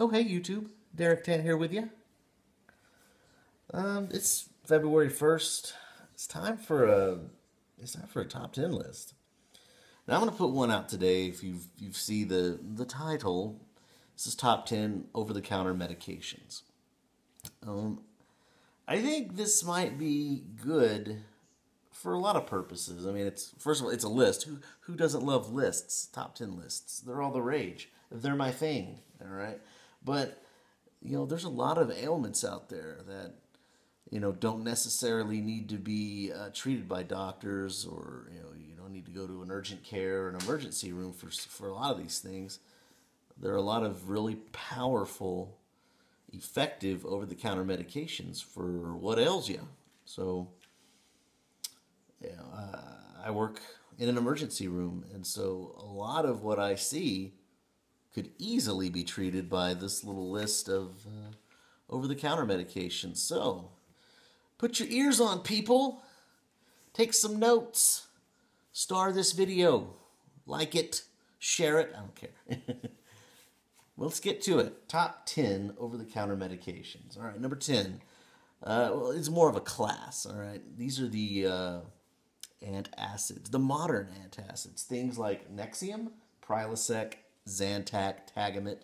Oh, hey, YouTube. Derek Tan here with you. It's February 1st. It's time for a it's time for a top 10 list. Now I'm going to put one out today. If you see the title, this is top 10 over-the-counter medications. Um, I think this might be good for a lot of purposes. I mean, it's first of all, it's a list. Who doesn't love lists? Top 10 lists. They're all the rage. They're my thing, all right? But there's a lot of ailments out there that don't necessarily need to be treated by doctors, or you don't need to go to an urgent care or an emergency room for a lot of these things. There are a lot of really powerful, effective over-the-counter medications for what ails you. So, I work in an emergency room, and so a lot of what I see could easily be treated by this little list of over-the-counter medications. So, put your ears on, people. Take some notes. Star this video. Like it. Share it. I don't care. Well, let's get to it. Top 10 over-the-counter medications. All right, number 10. Well, it's more of a class, all right? These are the antacids, the modern antacids. Things like Nexium, Prilosec, Zantac, Tagamet.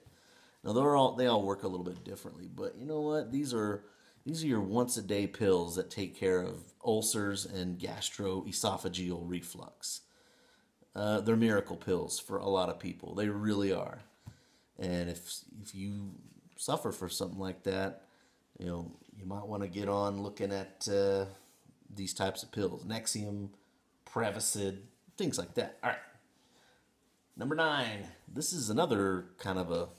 Now, they all work a little bit differently, but you know what? These are your once-a-day pills that take care of ulcers and gastroesophageal reflux. They're miracle pills for a lot of people. They really are. And if you suffer for something like that, you might want to get on looking at these types of pills. Nexium, Prevacid, things like that. All right. Number 9. This is another kind of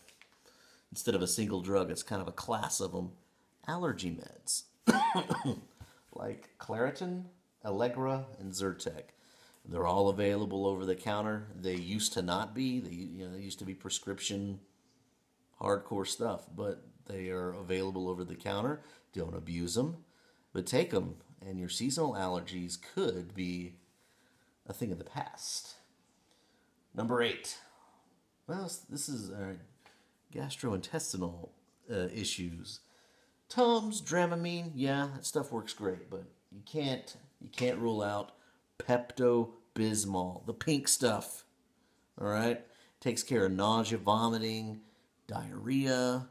instead of a single drug, it's kind of a class of them. Allergy meds. Like Claritin, Allegra, and Zyrtec. They're all available over the counter. They used to not be. They used to be prescription hardcore stuff, but they are available over the counter. Don't abuse them, but take them, and your seasonal allergies could be a thing of the past. Number 8. Well, this is gastrointestinal issues. Tums, Dramamine, yeah, that stuff works great, but you can't rule out Pepto Bismol, the pink stuff. All right, takes care of nausea, vomiting, diarrhea,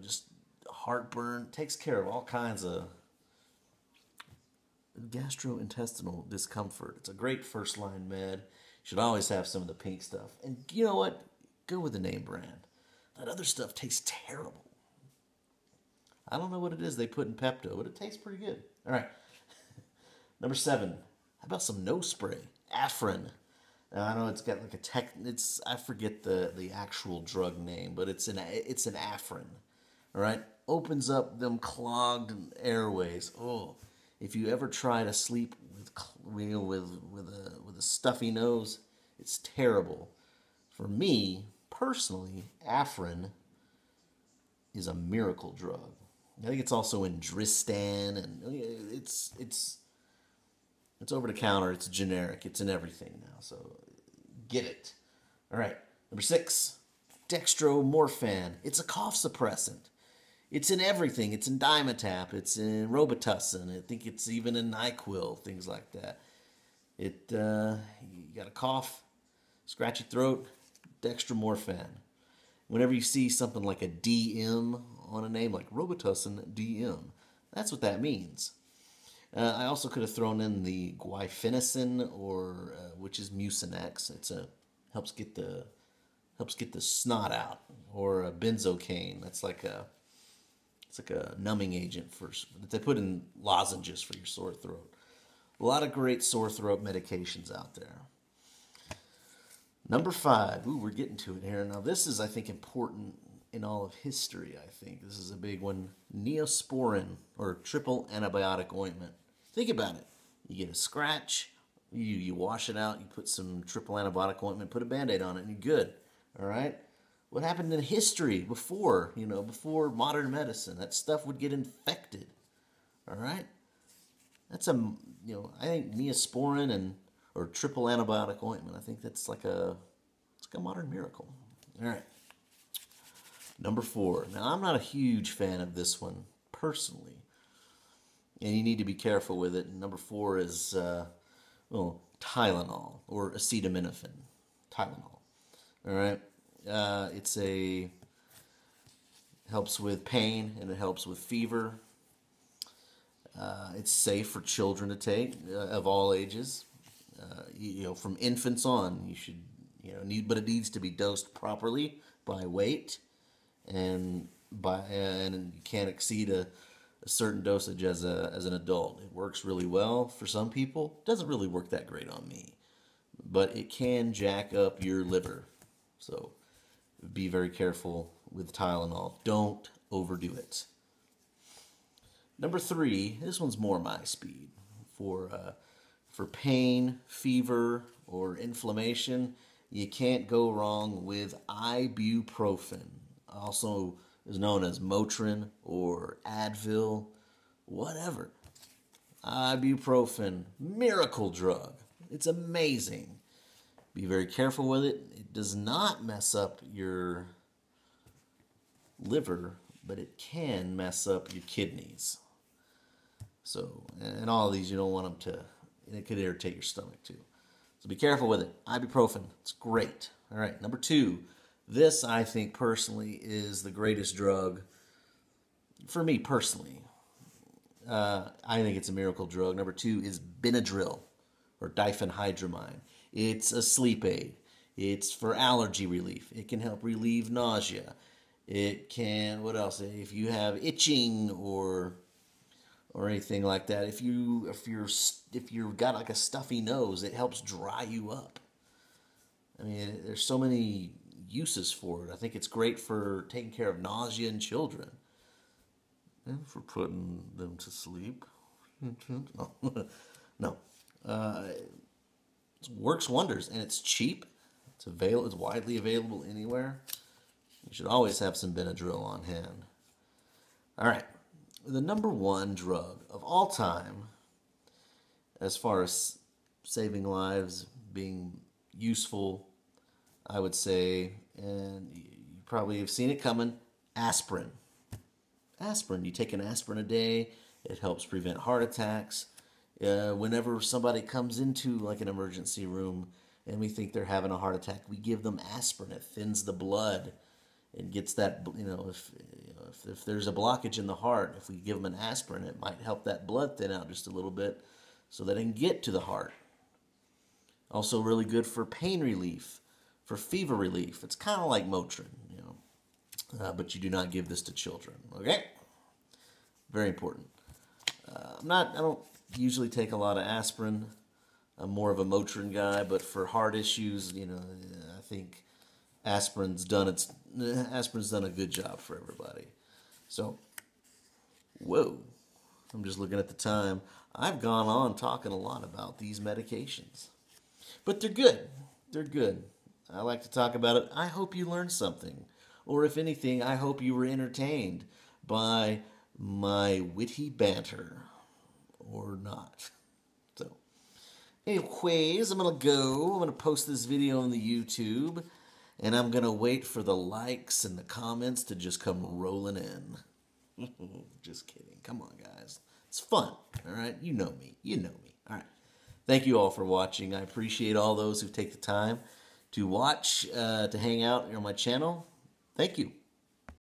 just heartburn. Takes care of all kinds of gastrointestinal discomfort. It's a great first line med. Should always have some of the pink stuff. And you know what? Go with the name brand. That other stuff tastes terrible. I don't know what it is they put in Pepto, but it tastes pretty good. All right. Number 7. How about some nose spray? Afrin. Now, I know it's got like I forget the actual drug name, but it's an Afrin. All right. Opens up them clogged airways. Oh, if you ever try to sleep with a stuffy nose, it's terrible. For me personally, Afrin is a miracle drug. I think it's also in Dristan, and it's over the counter. It's generic. It's in everything now. So get it. All right. Number 6, dextromorphan. It's a cough suppressant. It's in everything. It's in Dimetapp. It's in Robitussin. I think it's even in NyQuil. Things like that. You got a cough, scratchy throat, dextromorphan. Whenever you see something like a DM on a name like Robitussin DM, that's what that means. I also could have thrown in the guaifenesin, or which is Mucinex. Helps get the snot out, or a benzocaine. That's it's like a numbing agent that they put in lozenges for your sore throat. A lot of great sore throat medications out there. Number 5. Ooh, we're getting to it here. Now, this is, I think, important in all of history, I think. This is a big one. Neosporin, or triple antibiotic ointment. Think about it. You get a scratch, you wash it out, you put some triple antibiotic ointment, put a Band-Aid on it, and you're good. All right? What happened in history before modern medicine? That stuff would get infected. All right? That's I think Neosporin or triple antibiotic ointment. I think that's it's like a modern miracle. All right. Number 4. Now, I'm not a huge fan of this one personally, and you need to be careful with it. Number 4 is, Tylenol or acetaminophen. Tylenol. All right. It's helps with pain and it helps with fever. It's safe for children to take of all ages. From infants on, you should, but it needs to be dosed properly by weight, and you can't exceed a certain dosage as an adult. It works really well for some people. It doesn't really work that great on me, but it can jack up your liver. So be very careful with Tylenol. Don't overdo it. Number 3, this one's more my speed. For pain, fever, or inflammation, you can't go wrong with ibuprofen, also is known as Motrin or Advil, whatever. Ibuprofen, miracle drug. It's amazing. Be very careful with it. It does not mess up your liver, but it can mess up your kidneys. So, and all of these, you don't want them to, and it could irritate your stomach too. So be careful with it. Ibuprofen, it's great. All right, number 2. This, I think, personally, is the greatest drug for me personally. I think it's a miracle drug. Number 2 is Benadryl or diphenhydramine. It's a sleep aid. It's for allergy relief. It can help relieve nausea. It can, what else? If you have itching or anything like that, if you've got like a stuffy nose, it helps dry you up. I mean, there's so many uses for it. I think it's great for taking care of nausea in children and for putting them to sleep. No. It works wonders, and it's cheap. It's widely available anywhere. You should always have some Benadryl on hand. All right. The number 1 drug of all time, as far as saving lives, being useful, I would say, and you probably have seen it coming, aspirin. Aspirin. You take an aspirin a day. It helps prevent heart attacks. Whenever somebody comes into like an emergency room and we think they're having a heart attack, we give them aspirin. It thins the blood. It gets that, if there's a blockage in the heart, if we give them an aspirin, it might help that blood thin out just a little bit so that it can get to the heart. Also really good for pain relief, for fever relief. It's kind of like Motrin, but you do not give this to children, okay? Very important. I don't usually take a lot of aspirin. I'm more of a Motrin guy, but for heart issues, I think aspirin's done a good job for everybody. So, whoa, I'm just looking at the time. I've gone on talking a lot about these medications, but they're good. They're good. I like to talk about it. I hope you learned something, or if anything, I hope you were entertained by my witty banter, or not. So, anyways, I'm gonna go. I'm gonna post this video on the YouTube. And I'm going to wait for the likes and the comments to just come rolling in. Just kidding. Come on, guys. It's fun. All right? You know me. All right. Thank you all for watching. I appreciate all those who take the time to watch, to hang out on my channel. Thank you.